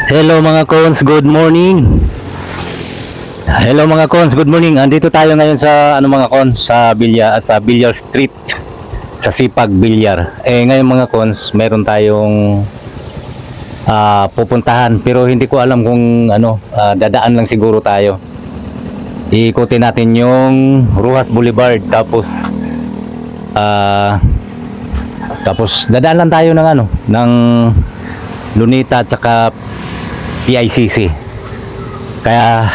Hello mga cons, good morning. Hello mga cons, good morning. Andito tayo ngayon sa mga cons sa Billiard Street sa Sipag Bilyar. Ngayon mga cons, meron tayong pupuntahan pero hindi ko alam kung dadaan lang siguro tayo. Iikutin natin yung Roxas Boulevard tapos dadaan lang tayo ng Lunita at saka PICC. Kaya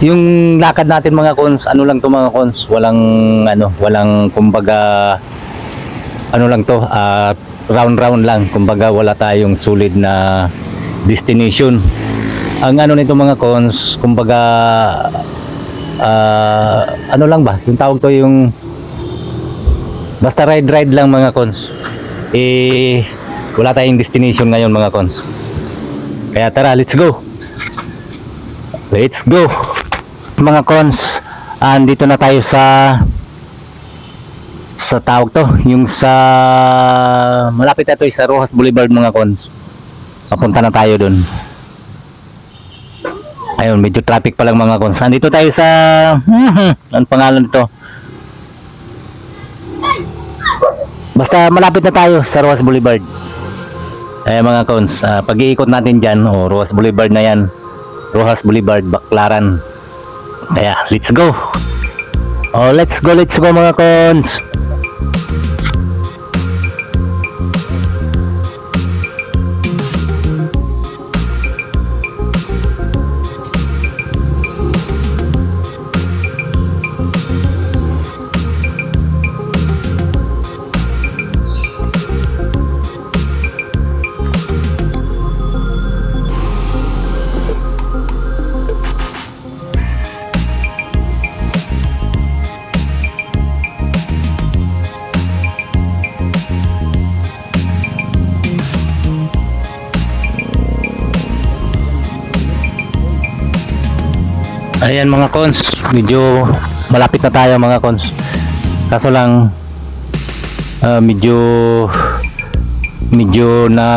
yung lakad natin mga cons, lang to mga cons, walang kumbaga round lang, kumbaga wala tayong solid na destination. Ang nito mga cons, kumbaga lang ba yung tawag to, yung basta ride lang mga cons. Wala tayong destination ngayon mga cons. Kaya tara, let's go mga cons. Andito na tayo sa tawag to, yung sa malapit na to sa Roxas Boulevard mga cons. Papunta na tayo dun. Ayun, medyo traffic pa lang mga cons. Andito tayo sa ano pangalan nito, basta malapit na tayo sa Roxas Boulevard. Mga cons, pag-iikot natin dyan, Roxas Boulevard na yan, Roxas Boulevard, Baclaran. Kaya let's go mga cons. Ayan mga cons, medyo malapit na tayo mga cons. Kaso lang medyo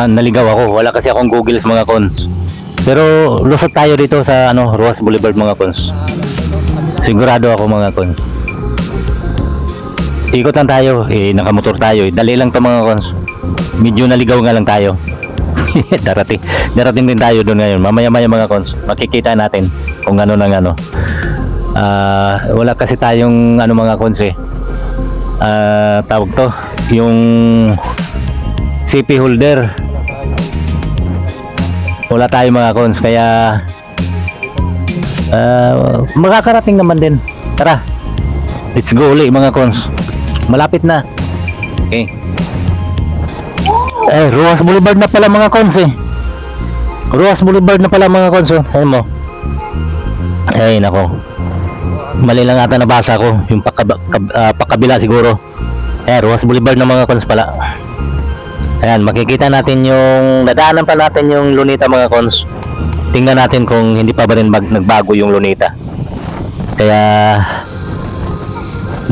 naligaw ako. Wala kasi akong goggles mga cons. Pero lusot tayo dito sa Roxas Boulevard mga cons. Sigurado ako mga cons. Ikot lang tayo, nakamotor tayo. Dali lang to mga cons. Medyo naligaw nga lang tayo. Darating din tayo doon ngayon. Mamaya-maya mga cons, makikita natin kung wala kasi tayong mga cons tawag to, yung CP holder. Wala tayo mga cons, kaya makakarating naman din. Tara, let's go uli mga cons. Malapit na. Okay. Roxas Boulevard na pala mga cons Roxas Boulevard na pala mga cons. Ayun mo. Ay nako, mali lang ata nabasa ko, yung pakabila siguro. Roxas Boulevard na mga cons pala. Ayan, makikita natin yung dadaanan pa natin yung Lunita mga cons. Tingnan natin kung hindi pa ba rin nagbago yung Lunita. Kaya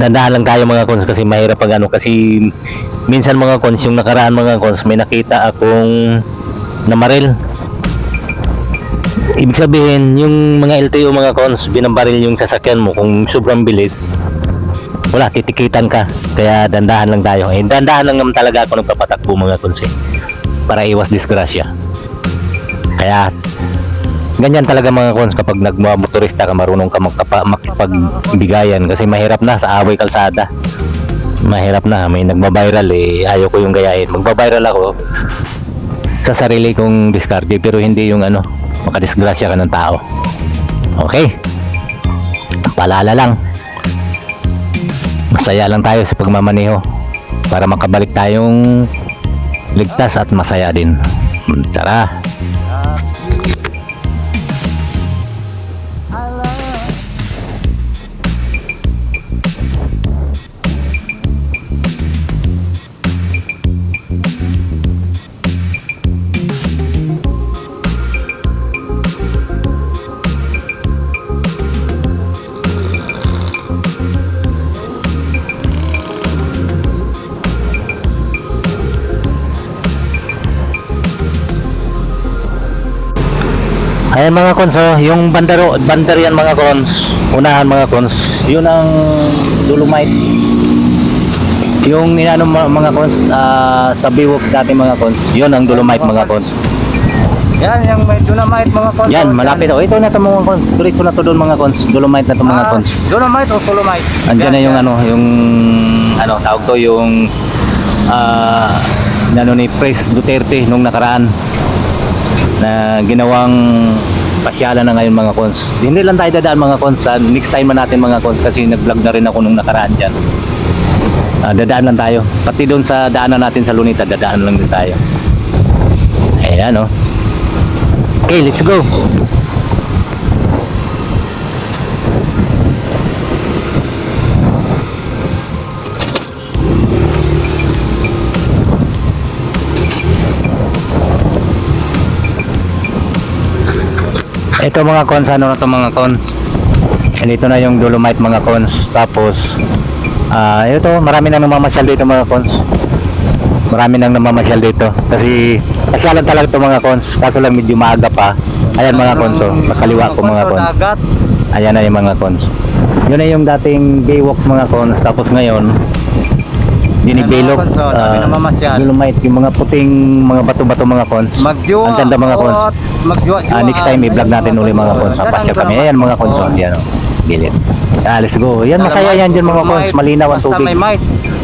dandahan lang tayo mga cons, kasi mahirap pag kasi minsan mga cons, yung nakaraan mga cons, may nakita akong namaril. Ibig sabihin, yung mga LTO mga cons, binambaril yung sasakyan mo kung sobrang bilis, wala, titikitan ka. Kaya dandahan lang tayo. Dandahan lang naman talaga ako nagpapatakbo mga cons para iwas disgrasya. Kaya ganyan talaga mga cons, kapag nagmamotorista ka, marunong ka makipagbigayan, kasi mahirap na sa away kalsada. Mahirap na, may nagbabiral ayaw ko yung gayahin. Magbabiral ako sa sarili kong diskarte, pero hindi yung makadisgrasya ka ng tao. Okay, paalala lang, masaya lang tayo sa pagmamaneho para makabalik tayong ligtas at masaya din. Tara. Ayan mga cons, oh, yung bandar yan mga cons, unahan mga cons, yun ang dolomite. Yung inano mga cons, sa Biwoks dati mga cons, yun ang dolomite mga cons. Yan, yung may dolomite mga cons. Yan, malapit. Oh, ito na to mga cons. Diretso na to doon mga cons. Dolomite na to mga cons. Dolomite o solomite? Andiyan na yung ano, yung ano, tawag to, yung ni Pres Duterte nung nakaraan na ginawang pasyalan na ngayon mga cons. Hindi lang tayo dadaan mga cons. Next time na natin mga cons kasi nag-vlog na rin ako nung nakaraan dyan. Dadaan lang tayo. Pati doon sa daanan natin sa Lunita, dadaan lang din tayo. Ayan o. Okay, let's go. Ito mga cons, ano na to mga cons. And ito na yung dolomite mga cons. Tapos ito, marami nang namamasyal dito mga cons. Marami nang namamasyal dito kasi pasyalan talaga ito mga cons, kaso lang medyo maaga pa. Ayan mga cons, oh, nakaliwa ko mga cons. Ayan na yung mga cons. Yun na yung dating Baywoks mga cons. Tapos ngayon dinibilog, dolomite, yung mga puting mga bato-bato mga cons. Ang ganda mga cons. Next time i-vlog natin uli mga cons. Pasya kami. Ayan mga cons, oh, yan, oh, gilid. Let's go. Yan, masaya yan dyan mga cons. Malinaw ang tubig.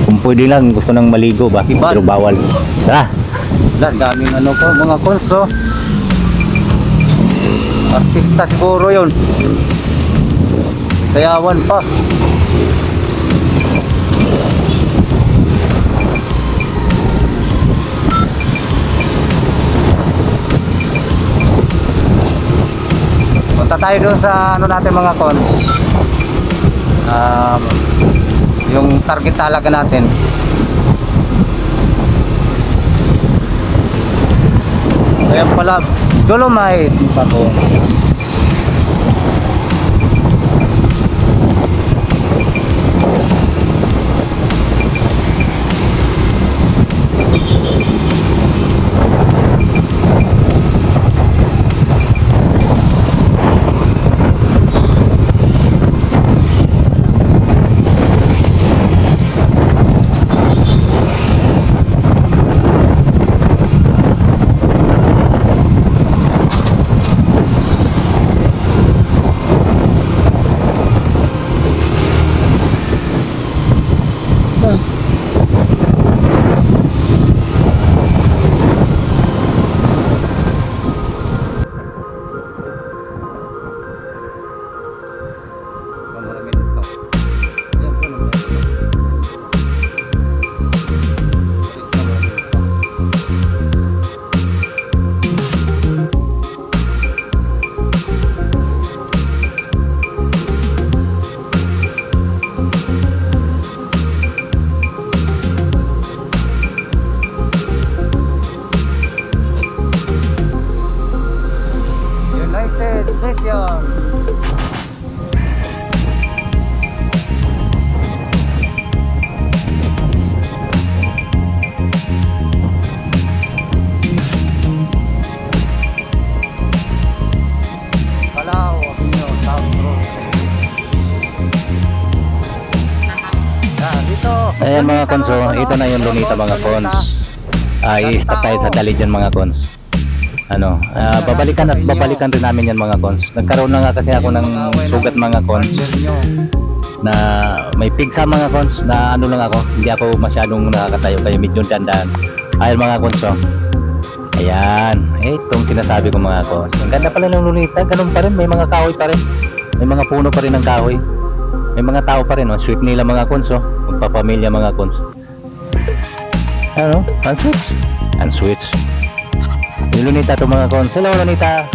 Kung pwede lang, gusto nang maligo ba? Pero bawal. Tara. Daming ano po mga cons, oh. Artista siguro yun. Sayawan pa. Punta tayo doon sa ano natin mga cons. Yung target talaga natin. Ayan pala, dolomite pa po. Ayan mga cons, ito na yung Lunita mga cons. I-stop tayo sa dali dyan mga cons. Ano, babalikan at babalikan rin namin yan mga cons. Nagkaroon na nga kasi ako ng sugat mga cons na may pigsa mga cons na ano lang ako, hindi ako masyadong nakakatayo kaya medyo dandan. Ayan mga cons, ayan, itong sinasabi ko mga cons. Ang ganda pala ng Lunita, ganun pa rin, may mga kahoy pa rin, may mga puno pa rin ng kahoy, may mga tao pa rin, sweet nila mga cons, magpapamilya mga cons. Ano, ang switch yung Lunita to mga cons. Hello Lunita.